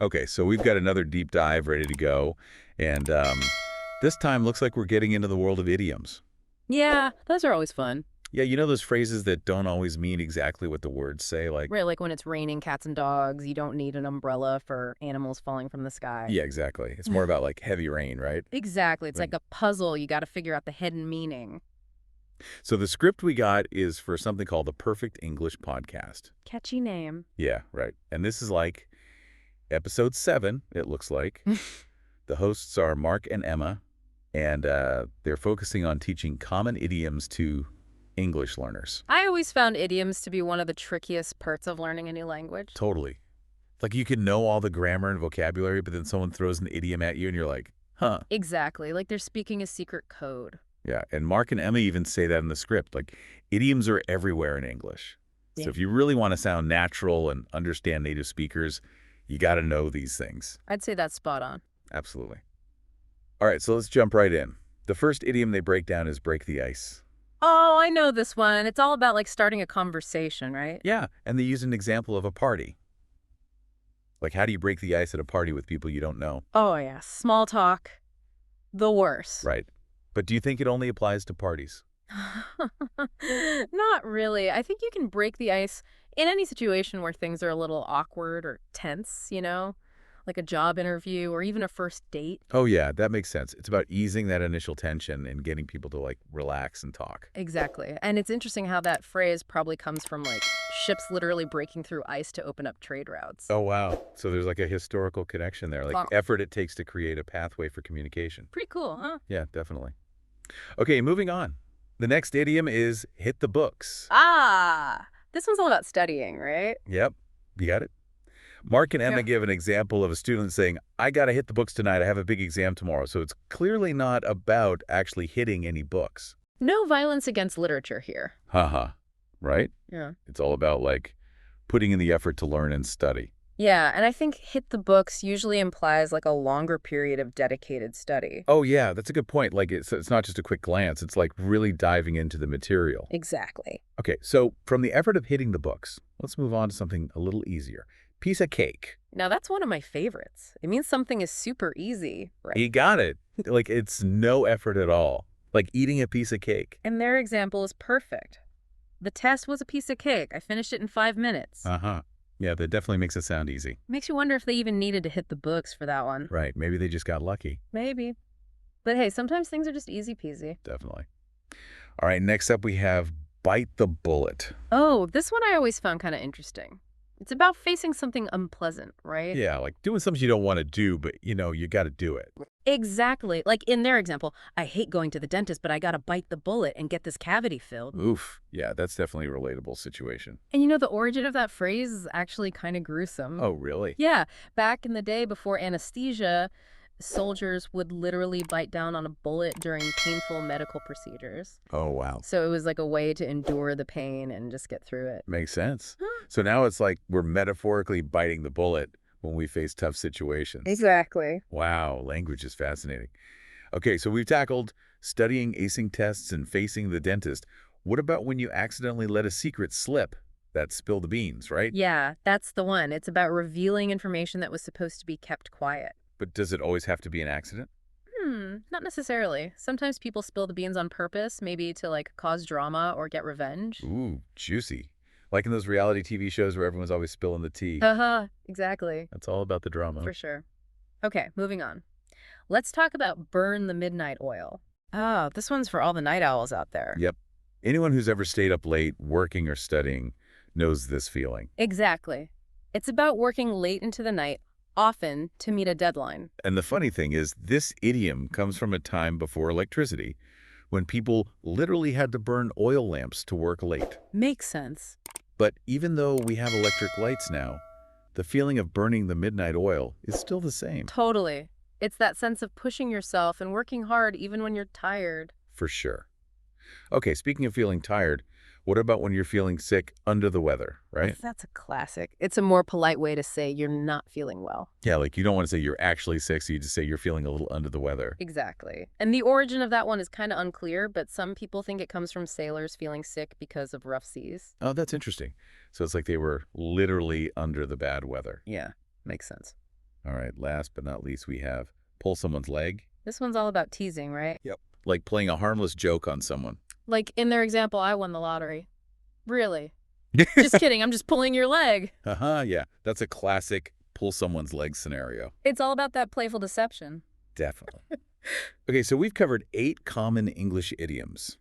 Okay, so we've got another deep dive ready to go. And this time looks like we're getting into the world of idioms. Yeah, those are always fun. Yeah, you know those phrases that don't always mean exactly what the words say? Like, Right, like when it's raining cats and dogs, you don't need an umbrella for animals falling from the sky. yeah, exactly. It's more about like heavy rain, right? Exactly. It's Like, like a puzzle. You got to figure out the hidden meaning. so the script we got is for something called the Perfect English Podcast. Catchy name. Yeah, right. And this is like episode 7, it looks like. The hosts are Mark and Emma, and they're focusing on teaching common idioms to English learners. I always found idioms to be one of the trickiest parts of learning a new language. Totally. Like you can know all the grammar and vocabulary, but then someone throws an idiom at you and you're like, huh. Exactly. Like they're speaking a secret code. Yeah, and Mark and Emma even say that in the script. Like, idioms are everywhere in English. Yeah. So if you really want to sound natural and understand native speakers, you got to know these things. I'd say that's spot on. Absolutely. All right, so let's jump right in. The first idiom they break down is break the ice. Oh, I know this one. It's all about like starting a conversation, right? Yeah, and they use an example of a party. Like, how do you break the ice at a party with people you don't know? Oh, yeah. Small talk. The worst. Right. But do you think it only applies to parties? Not really. I think you can break the ice in any situation where things are a little awkward or tense, like a job interview or even a first date. Oh, yeah, that makes sense. It's about easing that initial tension and getting people to, like, relax and talk. Exactly. And it's interesting how that phrase probably comes from like ships literally breaking through ice to open up trade routes. Oh, wow. So there's like a historical connection there, like Wow. effort it takes to create a pathway for communication. Pretty cool, huh? Yeah, definitely. Okay, moving on. The next idiom is hit the books. This one's all about studying, right? Yep, you got it. Mark and Emma Yeah. give an example of a student saying, I got to hit the books tonight. I have a big exam tomorrow. So it's clearly not about actually hitting any books. No violence against literature here. Haha, right? Yeah. It's all about like putting in the effort to learn and study. Yeah, and I think hit the books usually implies like a longer period of dedicated study. Oh, yeah, that's a good point. Like it's not just a quick glance. It's like really diving into the material. Exactly. Okay, so from the effort of hitting the books, let's move on to something a little easier. Piece of cake. Now that's one of my favorites. It means something is super easy, right? You got it. Like it's no effort at all. Like eating a piece of cake. And their example is perfect. The test was a piece of cake. I finished it in 5 minutes. Uh-huh. Yeah, that definitely makes it sound easy. Makes you wonder if they even needed to hit the books for that one. Right, maybe they just got lucky. Maybe. But hey, sometimes things are just easy peasy. Definitely. All right, next up we have bite the bullet. Oh, this one I always found kind of interesting. It's about facing something unpleasant, right? Yeah, like doing something you don't want to do, but you got to do it. Exactly. Like in their example, I hate going to the dentist, but I gotta bite the bullet and get this cavity filled. Oof. Yeah, that's definitely a relatable situation. And the origin of that phrase is actually kind of gruesome. Oh, really? Yeah. Back in the day before anesthesia, soldiers would literally bite down on a bullet during painful medical procedures. Oh, wow. So it was like a way to endure the pain and just get through it. Makes sense. So now it's like we're metaphorically biting the bullet when we face tough situations. Exactly. Wow, language is fascinating. Okay, so we've tackled studying, acing tests, and facing the dentist. What about when you accidentally let a secret slip? That's spill the beans, right? Yeah, that's the one. It's about revealing information that was supposed to be kept quiet. But does it always have to be an accident? Not necessarily. Sometimes people spill the beans on purpose, maybe to like cause drama or get revenge. Ooh, juicy. Like in those reality TV shows where everyone's always spilling the tea. Haha, exactly. That's all about the drama. For sure. Okay, moving on. Let's talk about burn the midnight oil. Oh, this one's for all the night owls out there. Yep. Anyone who's ever stayed up late working or studying knows this feeling. Exactly. It's about working late into the night, often to meet a deadline. And the funny thing is, this idiom comes from a time before electricity, when people literally had to burn oil lamps to work late. Makes sense. But even though we have electric lights now, the feeling of burning the midnight oil is still the same. Totally. It's that sense of pushing yourself and working hard even when you're tired. For sure. Okay, speaking of feeling tired, what about when you're feeling sick, under the weather, right? That's a classic. It's a more polite way to say you're not feeling well. Yeah, like you don't want to say you're actually sick, so you just say you're feeling a little under the weather. Exactly. And the origin of that one is kind of unclear, but some people think it comes from sailors feeling sick because of rough seas. Oh, that's interesting. So it's like they were literally under the bad weather. Yeah, makes sense. All right, last but not least, we have pull someone's leg. This one's all about teasing, right? Yep. Like playing a harmless joke on someone. Like in their example, I won the lottery. Really? Just kidding, I'm just pulling your leg. Yeah. That's a classic pull someone's leg scenario. It's all about that playful deception. Definitely. Okay, so we've covered 8 common English idioms.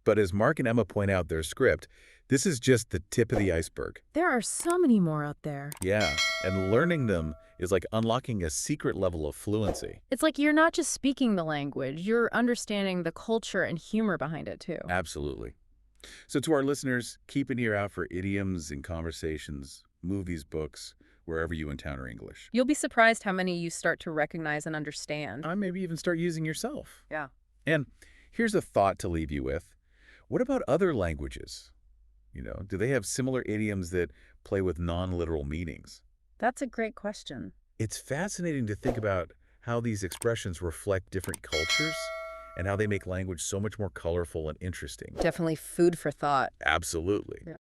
But as Mark and Emma point out their script, this is just the tip of the iceberg. There are so many more out there. Yeah, and learning them is like unlocking a secret level of fluency. It's like you're not just speaking the language, you're understanding the culture and humor behind it, too. Absolutely. So to our listeners, keep an ear out for idioms in conversations, movies, books, wherever you encounter English. You'll be surprised how many you start to recognize and understand. Maybe even start using yourself. Yeah. And here's a thought to leave you with. What about other languages? Do they have similar idioms that play with non-literal meanings? That's a great question. It's fascinating to think about how these expressions reflect different cultures and how they make language so much more colorful and interesting. Definitely food for thought. Absolutely. Yeah.